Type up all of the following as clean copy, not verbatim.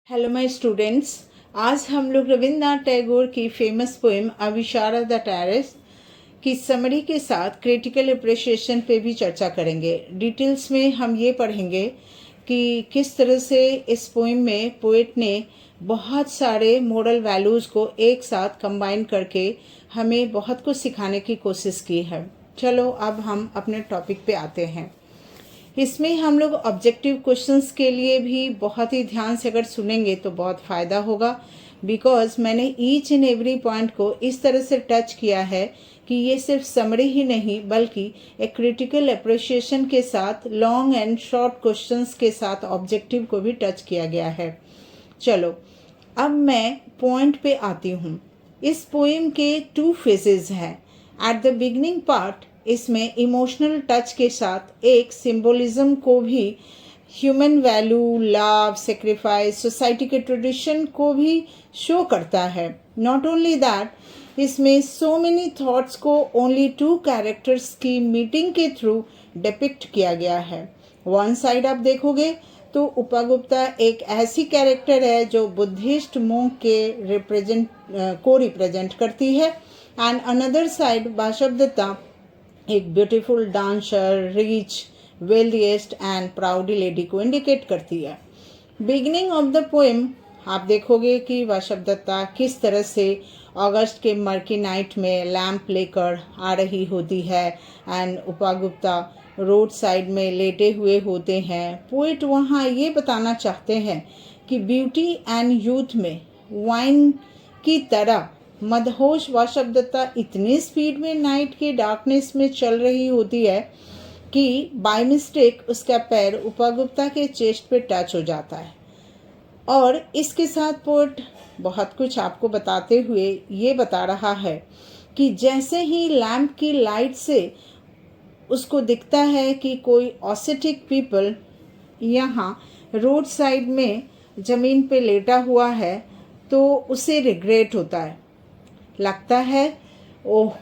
Hello my students. आज हम लोग रविन्द्रनाथ टैगोर की फेमस पोएम अविशारा द टेरेस की समरी के साथ क्रिटिकल अप्रिशिएशन पे भी चर्चा करेंगे। डिटेल्स में हम ये पढ़ेंगे कि किस तरह से इस पोएम में पोएट ने बहुत सारे मोरल वैल्यूज़ को एक साथ कंबाइन करके हमें बहुत कुछ सिखाने की कोशिश की है। चलो अब हम अपने टॉपिक पे आते हैं। इसमें हम लोग ऑब्जेक्टिव क्वेश्चंस के लिए भी बहुत ही ध्यान से अगर सुनेंगे तो बहुत फ़ायदा होगा, बिकॉज मैंने ईच एंड एवरी पॉइंट को इस तरह से टच किया है कि ये सिर्फ समरी ही नहीं बल्कि एक क्रिटिकल अप्रिशिएशन के साथ लॉन्ग एंड शॉर्ट क्वेश्चंस के साथ ऑब्जेक्टिव को भी टच किया गया है। चलो अब मैं पॉइंट पे आती हूँ। इस पोएम के 2 फेजेस हैं। एट द बिगनिंग पार्ट इसमें इमोशनल टच के साथ एक सिंबोलिज्म को भी, human value, love, sacrifice, society के ट्रेडिशन को भी शो करता है। नॉट ओनली दैट, इसमें सो मेनी थॉट्स को ओनली 2 कैरेक्टर्स की मीटिंग के थ्रू डिपिक्ट किया गया है। वन साइड आप देखोगे तो उपागुप्ता एक ऐसी कैरेक्टर है जो बुद्धिस्ट मोंक के रिप्रेजेंट करती है, एंड अनदर साइड वाशवदत्ता एक beautiful dancer, rich, wealthiest and प्राउडी lady को इंडिकेट करती है। बिगिनिंग ऑफ द पोएम आप देखोगे कि वाशवदत्ता किस तरह से अगस्त के मर्की नाइट में लैंप लेकर आ रही होती है, एंड उपागुप्ता रोड साइड में लेटे हुए होते हैं। पोएट वहाँ ये बताना चाहते हैं कि ब्यूटी एंड यूथ में वाइन की तरह मदहोश वाशवदत्ता इतनी स्पीड में नाइट के डार्कनेस में चल रही होती है कि बाय मिस्टेक उसका पैर उपागुप्ता के चेस्ट पे टच हो जाता है। और इसके साथ पोएट बहुत कुछ आपको बताते हुए ये बता रहा है कि जैसे ही लैंप की लाइट से उसको दिखता है कि कोई ऑसेटिक पीपल यहाँ रोड साइड में ज़मीन पे लेटा हुआ है, तो उसे रिग्रेट होता है, लगता है ओह,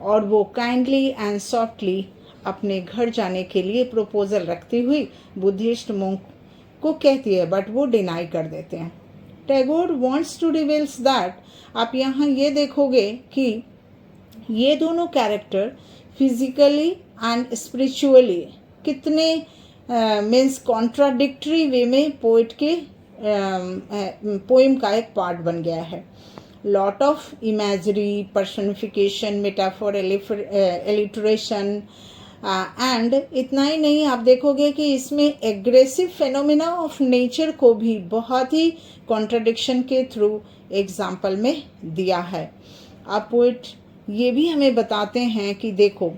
और वो काइंडली एंड सॉफ्टली अपने घर जाने के लिए प्रपोजल रखती हुई बुद्धिस्ट मोंक को कहती है, बट वो डिनाई कर देते हैं। Tagore wants to reveals that, आप यहाँ ये देखोगे कि ये दोनों कैरेक्टर फिजिकली एंड स्पिरिचुअली कितने मीन्स कॉन्ट्राडिक्टरी वे में पोएट के पोएम का एक पार्ट बन गया है। Lot of imagery, personification, metaphor, alliteration, and इतना ही नहीं, आप देखोगे कि इसमें एग्रेसिव फेनोमेना ऑफ नेचर को भी बहुत ही कॉन्ट्रडिक्शन के थ्रू एग्जाम्पल में दिया है। आप पोएट ये भी हमें बताते हैं कि देखो,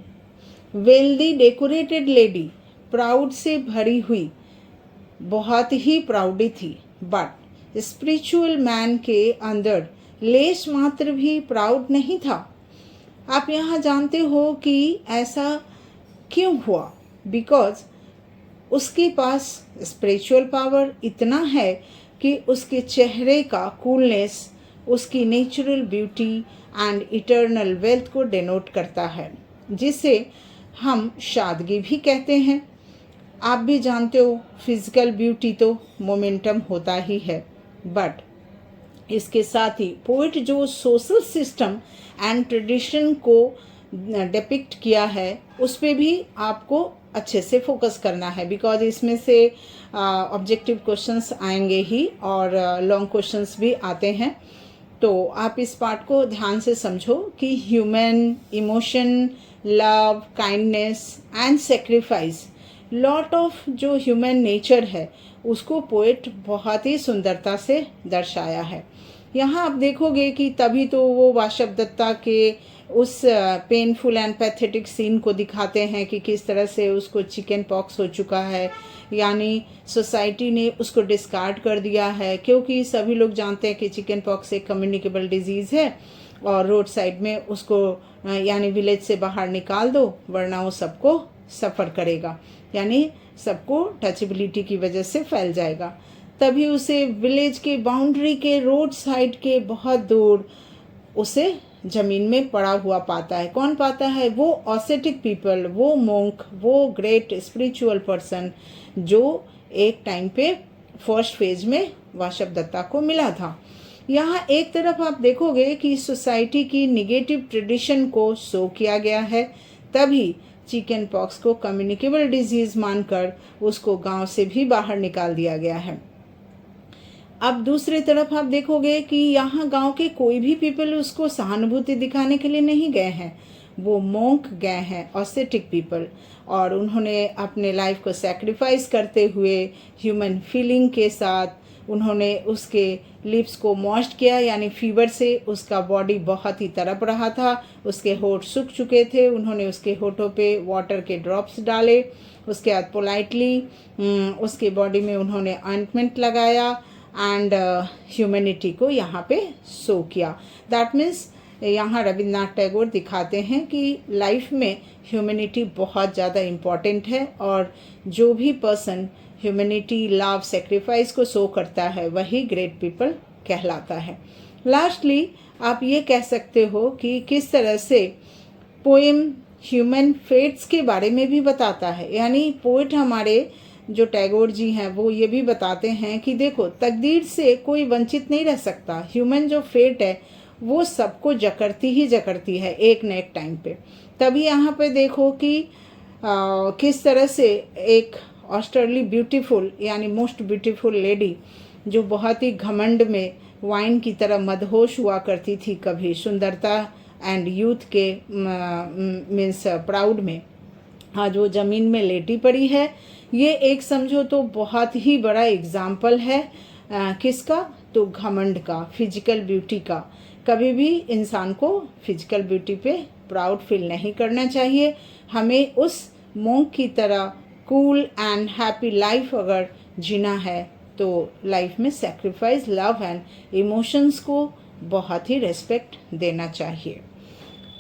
वेल्दी डेकोरेटेड लेडी प्राउड से भरी हुई, बहुत ही प्राउडी थी, बट स्पिरिचुअल मैन के अंदर लेश मात्र भी प्राउड नहीं था। आप यहाँ जानते हो कि ऐसा क्यों हुआ? बिकॉज उसके पास स्पिरिचुअल पावर इतना है कि उसके चेहरे का कूलनेस उसकी natural beauty and eternal wealth को डिनोट करता है, जिसे हम शादगी भी कहते हैं। आप भी जानते हो फिजिकल ब्यूटी तो मोमेंटम होता ही है, बट इसके साथ ही पोएट जो सोशल सिस्टम एंड ट्रेडिशन को डिपिक्ट किया है उस पर भी आपको अच्छे से फोकस करना है, बिकॉज इसमें से ऑब्जेक्टिव क्वेश्चंस आएंगे ही और लॉन्ग क्वेश्चंस भी आते हैं। तो आप इस पार्ट को ध्यान से समझो कि human emotion, love, kindness and sacrifice, lot of जो ह्यूमन नेचर है उसको पोएट बहुत ही सुंदरता से दर्शाया है। यहाँ आप देखोगे कि तभी तो वो वाशवदत्ता के उस पेनफुल एंड पैथेटिक सीन को दिखाते हैं कि किस तरह से उसको चिकन पॉक्स हो चुका है, यानी सोसाइटी ने उसको डिस्कार्ड कर दिया है, क्योंकि सभी लोग जानते हैं कि चिकन पॉक्स एक कम्युनिकेबल डिजीज़ है और रोड साइड में उसको यानी विलेज से बाहर निकाल दो वरना वो सबको सफ़र करेगा, यानी सबको टचेबिलिटी की वजह से फैल जाएगा। तभी उसे विलेज के बाउंड्री के रोड साइड के बहुत दूर उसे ज़मीन में पड़ा हुआ पाता है। कौन पाता है? वो ऑसेटिक पीपल, वो मोंक, वो ग्रेट स्पिरिचुअल पर्सन जो एक टाइम पे फर्स्ट फेज में वाशव दत्ता को मिला था। यहाँ एक तरफ आप देखोगे कि सोसाइटी की निगेटिव ट्रेडिशन को शो किया गया है, तभी चिकन पॉक्स को कम्युनिकेबल डिजीज मानकर उसको गांव से भी बाहर निकाल दिया गया है। अब दूसरी तरफ आप देखोगे कि यहाँ गांव के कोई भी पीपल उसको सहानुभूति दिखाने के लिए नहीं गए हैं, वो मोंक गए हैं, ऑस्सेटिक पीपल, और उन्होंने अपने लाइफ को सैक्रिफाइस करते हुए ह्यूमन फीलिंग के साथ उन्होंने उसके लिप्स को मॉइस्ट किया, यानी फीवर से उसका बॉडी बहुत ही तड़प रहा था, उसके होठ सूख चुके थे, उन्होंने उसके होठों पे वाटर के ड्रॉप्स डाले, उसके बाद पोलाइटली उसके बॉडी में उन्होंने ऑइंटमेंट लगाया एंड ह्यूमैनिटी को यहाँ पे शो किया। दैट मीन्स यहाँ रविन्द्रनाथ टैगोर दिखाते हैं कि लाइफ में ह्यूमैनिटी बहुत ज़्यादा इम्पॉर्टेंट है, और जो भी पर्सन ह्यूमैनिटी, लव, सेक्रीफाइस को शो करता है वही ग्रेट पीपल कहलाता है। लास्टली आप ये कह सकते हो कि किस तरह से पोएम ह्यूमन फेट्स के बारे में भी बताता है, यानी पोइट हमारे जो टैगोर जी हैं वो ये भी बताते हैं कि देखो, तकदीर से कोई वंचित नहीं रह सकता, ह्यूमन जो फेट है वो सबको जकड़ती ही जकड़ती है एक न एक टाइम पे। तभी यहाँ पे देखो कि किस तरह से एक ऑस्ट्रेली ब्यूटीफुल यानी मोस्ट ब्यूटीफुल लेडी जो बहुत ही घमंड में वाइन की तरह मदहोश हुआ करती थी कभी सुंदरता एंड यूथ के मीन्स प्राउड में, आज वो ज़मीन में लेटी पड़ी है। ये एक समझो तो बहुत ही बड़ा एग्जाम्पल है किसका, तो घमंड का, फिजिकल ब्यूटी का। कभी भी इंसान को फिजिकल ब्यूटी पे प्राउड फील नहीं करना चाहिए, हमें उस मोंक की तरह कूल एंड हैप्पी लाइफ अगर जीना है तो लाइफ में सैक्रिफाइस, लव एंड इमोशंस को बहुत ही रेस्पेक्ट देना चाहिए।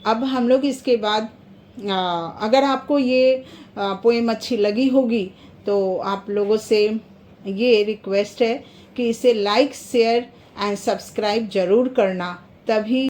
अब हम लोग इसके बाद अगर आपको ये पोएम अच्छी लगी होगी तो आप लोगों से ये रिक्वेस्ट है कि इसे लाइक, शेयर एंड सब्सक्राइब ज़रूर करना, तभी